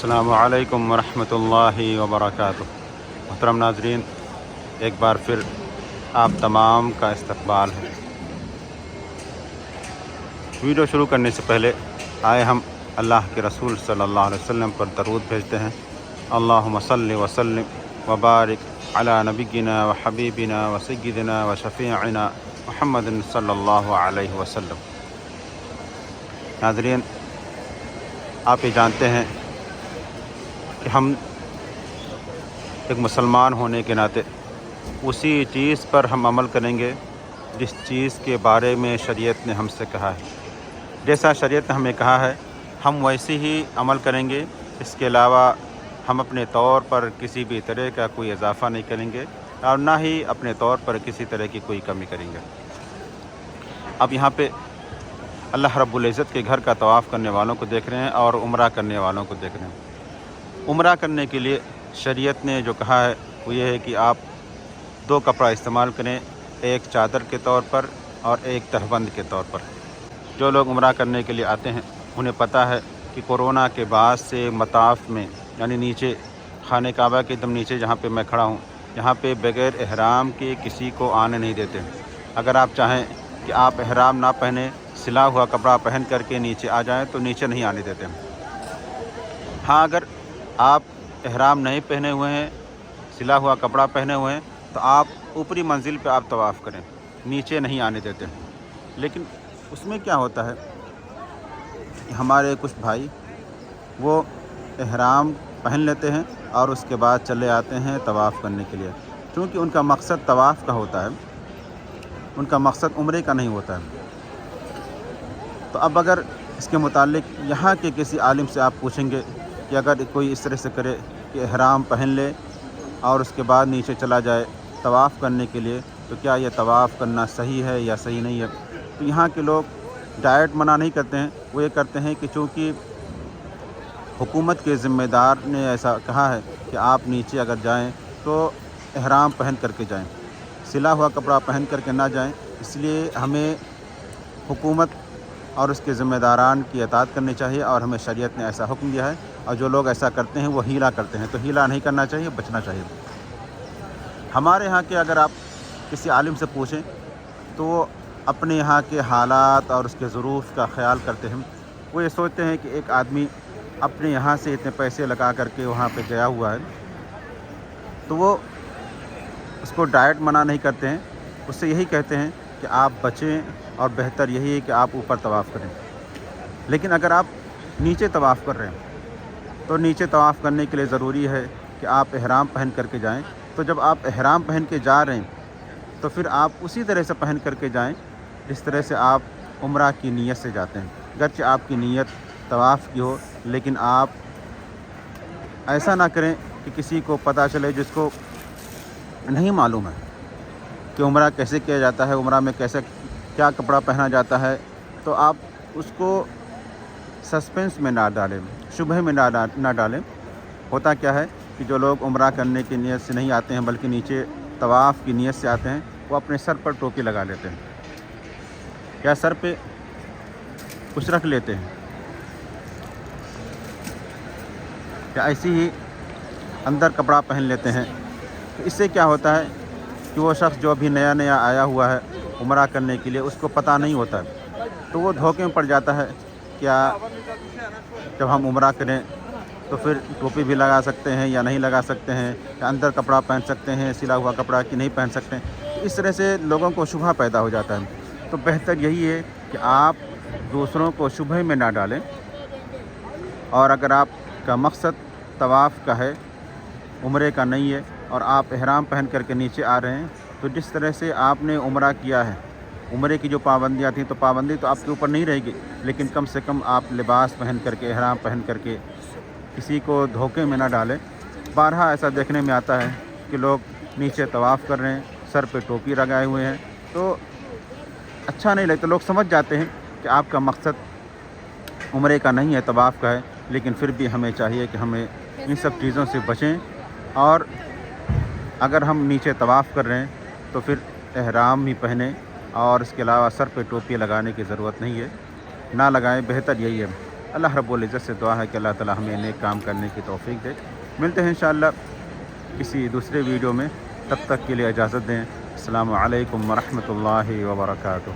السلام علیکم ورحمۃ اللہ وبرکاتہ۔ محترم ناظرین، ایک بار پھر آپ تمام کا استقبال ہے۔ ویڈیو شروع کرنے سے پہلے آئے ہم اللہ کے رسول صلی اللہ علیہ وسلم پر درود بھیجتے ہیں۔ اللہم صلی وسلم وبارک علی نبینا و حبیبنا و سیدنا و شفیعنا محمد صلی اللہ علیہ وسلم۔ ناظرین، آپ یہ جانتے ہیں کہ ہم ایک مسلمان ہونے کے ناطے اسی چیز پر ہم عمل کریں گے جس چیز کے بارے میں شریعت نے ہم سے کہا ہے۔ جیسا شریعت نے ہمیں کہا ہے ہم ویسے ہی عمل کریں گے، اس کے علاوہ ہم اپنے طور پر کسی بھی طرح کا کوئی اضافہ نہیں کریں گے اور نہ ہی اپنے طور پر کسی طرح کی کوئی کمی کریں گے۔ اب یہاں پہ اللہ رب العزت کے گھر کا طواف کرنے والوں کو دیکھ رہے ہیں اور عمرہ کرنے والوں کو دیکھ رہے ہیں۔ عمرہ کرنے کے لیے شریعت نے جو کہا ہے وہ یہ ہے کہ آپ 2 کپڑا استعمال کریں، ایک چادر کے طور پر اور ایک تہبند کے طور پر۔ جو لوگ عمرہ کرنے کے لیے آتے ہیں انہیں پتہ ہے کہ کورونا کے بعد سے مطاف میں یعنی نیچے خانہ کعبہ کے دم نیچے جہاں پہ میں کھڑا ہوں یہاں پہ بغیر احرام کے کسی کو آنے نہیں دیتے۔ اگر آپ چاہیں کہ آپ احرام نہ پہنیں، سلا ہوا کپڑا پہن کر کے نیچے آ جائیں تو نیچے نہیں آنے دیتے۔ ہاں، اگر آپ احرام نہیں پہنے ہوئے ہیں، سلا ہوا کپڑا پہنے ہوئے ہیں تو آپ اوپری منزل پہ آپ طواف کریں، نیچے نہیں آنے دیتے۔ لیکن اس میں کیا ہوتا ہے کہ ہمارے کچھ بھائی وہ احرام پہن لیتے ہیں اور اس کے بعد چلے آتے ہیں طواف کرنے کے لیے، چونکہ ان کا مقصد طواف کا ہوتا ہے، ان کا مقصد عمرے کا نہیں ہوتا ہے۔ تو اب اگر اس کے متعلق یہاں کے کسی عالم سے آپ پوچھیں گے کہ اگر کوئی اس طرح سے کرے کہ احرام پہن لے اور اس کے بعد نیچے چلا جائے طواف کرنے کے لیے تو کیا یہ طواف کرنا صحیح ہے یا صحیح نہیں ہے؟ تو یہاں کے لوگ ڈائریکٹ منع نہیں کرتے ہیں، وہ یہ کرتے ہیں کہ چونکہ حکومت کے ذمہ دار نے ایسا کہا ہے کہ آپ نیچے اگر جائیں تو احرام پہن کر کے جائیں، سلا ہوا کپڑا پہن کر کے نہ جائیں، اس لیے ہمیں حکومت اور اس کے ذمہ داران کی اطاعت کرنی چاہیے اور ہمیں شریعت نے ایسا حکم دیا ہے، اور جو لوگ ایسا کرتے ہیں وہ ہیلا کرتے ہیں، تو ہیلا نہیں کرنا چاہیے، بچنا چاہیے۔ ہمارے ہاں کے اگر آپ کسی عالم سے پوچھیں تو وہ اپنے یہاں کے حالات اور اس کے ظروف کا خیال کرتے ہیں۔ وہ یہ سوچتے ہیں کہ ایک آدمی اپنے یہاں سے اتنے پیسے لگا کر کے وہاں پہ گیا ہوا ہے تو وہ اس کو ڈائریکٹ منع نہیں کرتے ہیں، اس سے یہی کہتے ہیں کہ آپ بچیں اور بہتر یہی ہے کہ آپ اوپر طواف کریں۔ لیکن اگر آپ نیچے طواف کر رہے ہیں تو نیچے طواف کرنے کے لیے ضروری ہے کہ آپ احرام پہن کر کے جائیں۔ تو جب آپ احرام پہن کے جا رہے ہیں تو پھر آپ اسی طرح سے پہن کر کے جائیں جس طرح سے آپ عمرہ کی نیت سے جاتے ہیں، گرچہ آپ کی نیت طواف کی ہو، لیکن آپ ایسا نہ کریں کہ کسی کو پتہ چلے جس کو نہیں معلوم ہے کہ عمرہ کیسے کیا جاتا ہے، عمرہ میں کیسے کیا کپڑا پہنا جاتا ہے، تو آپ اس کو سسپینس میں نہ ڈالیں، شبہ میں نہ ڈالیں۔ ہوتا کیا ہے کہ جو لوگ عمرہ کرنے کی نیت سے نہیں آتے ہیں بلکہ نیچے طواف کی نیت سے آتے ہیں وہ اپنے سر پر ٹوپی لگا لیتے ہیں یا سر پہ کچھ رکھ لیتے ہیں یا ایسے ہی اندر کپڑا پہن لیتے ہیں۔ تو اس سے کیا ہوتا ہے کہ وہ شخص جو ابھی نیا نیا آیا ہوا ہے عمرہ کرنے کے لیے اس کو پتہ نہیں ہوتا ہے، تو وہ دھوکے میں پڑ جاتا ہے۔ کیا جب ہم عمرہ کریں تو پھر ٹوپی بھی لگا سکتے ہیں یا نہیں لگا سکتے ہیں، یا اندر کپڑا پہن سکتے ہیں سلا ہوا کپڑا کہ نہیں پہن سکتے ہیں؟ اس طرح سے لوگوں کو شبہ پیدا ہو جاتا ہے۔ تو بہتر یہی ہے کہ آپ دوسروں کو شبہ میں نہ ڈالیں، اور اگر آپ کا مقصد طواف کا ہے، عمرے کا نہیں ہے، اور آپ احرام پہن کر کے نیچے آ رہے ہیں تو جس طرح سے آپ نے عمرہ کیا ہے، عمرے کی جو پابندیاں تھیں تو پابندی تو آپ کے اوپر نہیں رہے گی، لیکن کم سے کم آپ لباس پہن کر کے احرام پہن کر کے کسی کو دھوکے میں نہ ڈالیں۔ بارہا ایسا دیکھنے میں آتا ہے کہ لوگ نیچے طواف کر رہے ہیں، سر پہ ٹوپی لگائے ہوئے ہیں، تو اچھا نہیں لگتا۔ لوگ سمجھ جاتے ہیں کہ آپ کا مقصد عمرے کا نہیں ہے، طواف کا ہے، لیکن پھر بھی ہمیں چاہیے کہ ہمیں ان سب چیزوں سے بچیں، اور اگر ہم نیچے طواف کر رہے ہیں تو پھر احرام بھی پہنیں، اور اس کے علاوہ سر پہ ٹوپی لگانے کی ضرورت نہیں ہے، نہ لگائیں، بہتر یہی ہے۔ اللہ رب العزت سے دعا ہے کہ اللہ تعالی ہمیں نیک کام کرنے کی توفیق دے. ملتے ہیں انشاءاللہ کسی دوسرے ویڈیو میں. تب تک کے لیے اجازت دیں. السلام علیکم ورحمۃ اللہ وبرکاتہ.